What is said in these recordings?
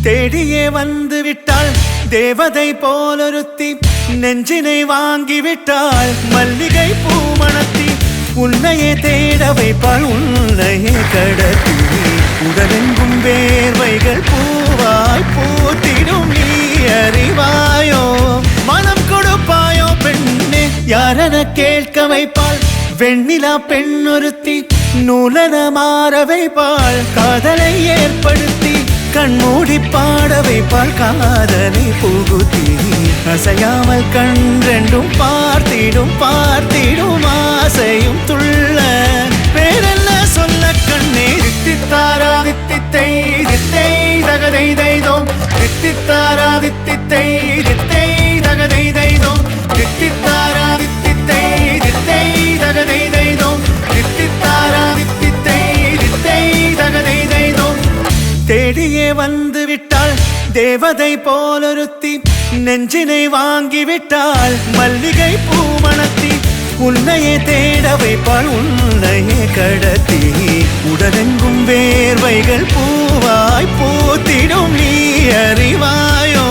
தேடியே வந்து விட்டாள் தேவதை போலொருத்தி நெஞ்சினை வாங்கிவிட்டாள் மல்லிகை பூமணத்தி உன்னையே தேட வைப்பாள் உன்னையே கடத்தி உடலெங்கும் வேர்வைகள் பூவாய் பூத்திடும் நீ அறிவாயோ மனம் கொடுப்பாயோ பெண்ணே யாரென கேட்க வைப்பாள் வெண்ணிலா பெண்ணொருத்தி நூலன மாற வைப்பாள் காதலை ஏற்படுத்தி கண்மூடி பாட வைப்பாள் காதலை புகுத்தி அசையாமல் கண்ரெண்டும் பார்த்திடும் பார்த்திடும் ஆசையும் துள்ள பேரெல்ல சொல்ல கண்ணே தித்தித்தாரா தித்தித்தை தித்தை தகதை தைதோம் தித்தித்தாரா தித்தித்தை தித்தை தகதை தைதோம் தித்தித்தாரா தித்தித்தை தித்தை தகதை தைதோம் தித்தித்தாரா தித்தித்தை தித்தை தகதை தைதோம் தேடியே வந்து விட்டாள் தேவதை போலொருத்தி நெஞ்சினை வாங்கிவிட்டாள் மல்லிகை பூமணத்தி உன்னையே தேட வைப்பாள் உன்னையே கடத்தி உடலெங்கும் வேர்வைகள் பூவாய் பூத்திடும் நீ அறிவாயோ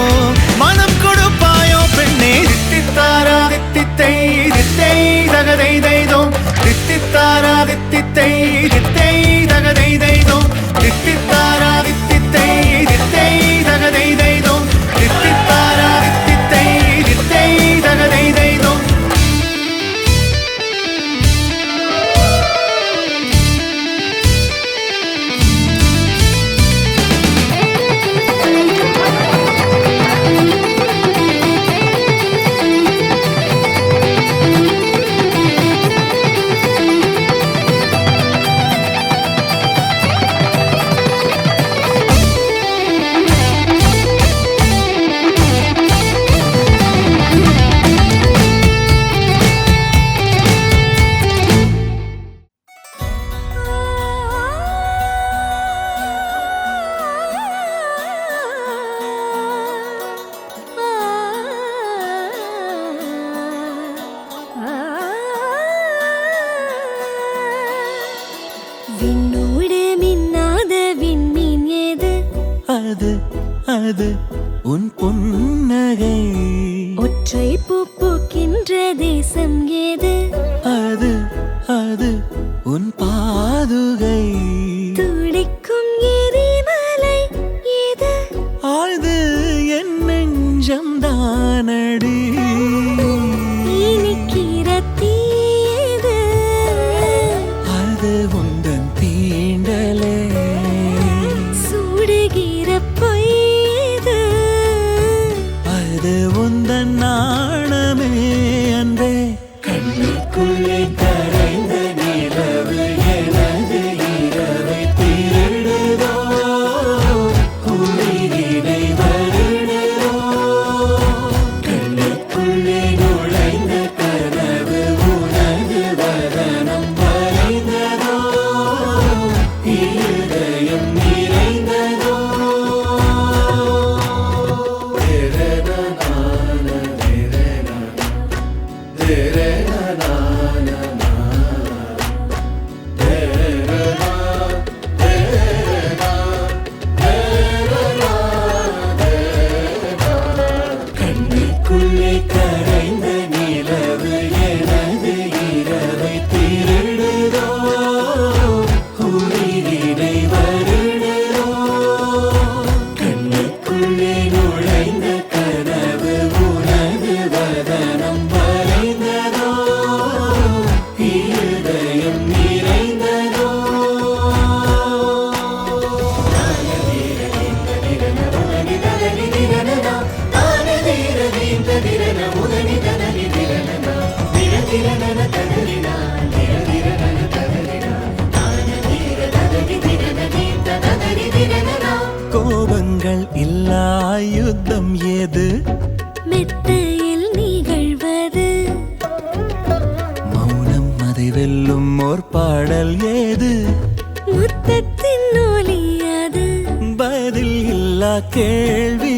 மனம் கொடுப்பாயோ பெண்ணே தித்தித்தாரா தித்தித்தை தித்தை தகதை தைதோம் தித்தித்தாரா தித்தித்தை தித்தை தகதை தைதோம் தித்தித்தாரா தித்தித்தை தித்தை தகதை தைதோம் தித்தித்தாரா தித்தித்தை தித்தை தகதை தைதோம் அது உன் புன்னகை ஒற்றை பூ பூக்கின்ற தேசம் ஏது அது அது உன் பாதுகை துடிக்கும் எரிமலை ஏது ஆழ்து என் நெஞ்சம் தானடி இனிக்கிற தீயது அது உந்தன் தீண்டலே சுடுகிற பொய்து அது உந்தன் நாணமே அன்பே கண்ணுக்குள்ளே கரைந்த நிலவு எனது இரவை திருடுதோ உயிரினை வருடுதோ கண்ணுக்குள்ளே நுழைந்த கனவு உனது வதனம் வரைந்ததோ இருதயம் நிறைந்ததோ கண்ணுக்குள்ளே கரைந்த நிலவு எனது இரவை திருடுதோ உயிரினை வருடுதோ கண்ணுக்குள்ளே நுழைந்த கனவு உனது வதனம் வரைந்ததோ இருதயம் நிறைந்ததோ கோபங்கள் இல்லா யுத்தம் ஏது மெத்தையில் நிகழ்வது மௌனம் அதை வெல்லும் ஓர் பாடல் ஏது முத்தத்தின் ஒலியது பதில் இல்லா கேள்வி